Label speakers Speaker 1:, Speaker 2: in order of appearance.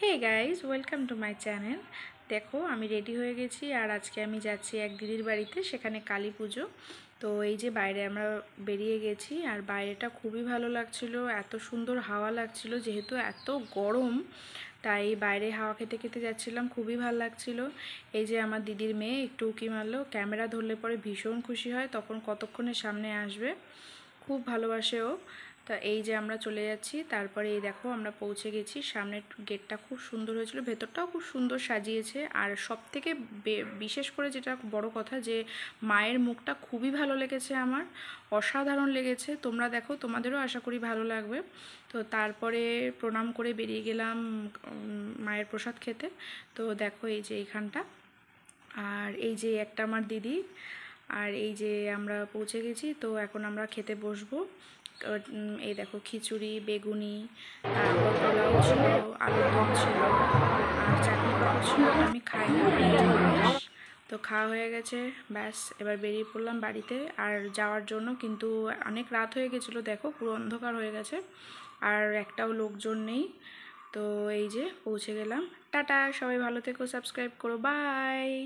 Speaker 1: Hey guys, welcome to my channel. দেখো, আমি ready হয়ে গেছি আর আজকে আমি যাচ্ছি এক দিদির বাড়িতে, সেখানে কালী পুজো। তো এই যে বাইরে আমরা বেরিয়ে গেছি আর বাইরেটা খুবই ভালো লাগছিল, এত সুন্দর হাওয়া লাগছিল, যেহেতু এত গরম তাই বাইরে হাওয়া খেতে খেতে যাচ্ছিলাম, খুবই ভালো লাগছিল। এই যে আমার দিদির মেয়ে একটু উঁকি মারলো, ক্যামেরা ধরলে পরে ভীষণ খুশি হয়, তখন কতক্ষণের সামনে আসবে, খুব ভালোবাসে ও। তা এই যে আমরা চলে যাচ্ছি, তারপরে এই দেখো আমরা পৌঁছে গেছি। সামনের গেটটা খুব সুন্দর হয়েছিল, ভেতরটাও খুব সুন্দর সাজিয়েছে। আর সব থেকে বিশেষ করে যেটা বড় কথা, যে মায়ের মুখটা খুবই ভালো লেগেছে আমার, অসাধারণ লেগেছে। তোমরা দেখো, তোমাদেরও আশা করি ভালো লাগবে। তো তারপরে প্রণাম করে বেরিয়ে গেলাম মায়ের প্রসাদ খেতে। তো দেখো এই যে এইখানটা, আর এই যে একটা আমার দিদি, আর এই যে আমরা পৌঁছে গেছি। তো এখন আমরা খেতে বসবো। এই দেখো খিচুড়ি, বেগুনি, তারপর পোলাও ছিল, আলুর দম ছিল, আর চাটনি পাঁপড় ছিল। আমি খাই না, আমি নিরামিষ। তো খাওয়া হয়ে গেছে, ব্যাস এবার বেরিয়ে পড়লাম বাড়িতে আর যাওয়ার জন্য। কিন্তু অনেক রাত হয়ে গেছিলো, দেখো পুরো অন্ধকার হয়ে গেছে আর একটাও লোকজন নেই। তো এই যে পৌঁছে গেলাম। টাটা, সবাই ভালো থেকো, সাবস্ক্রাইব করো, বাই।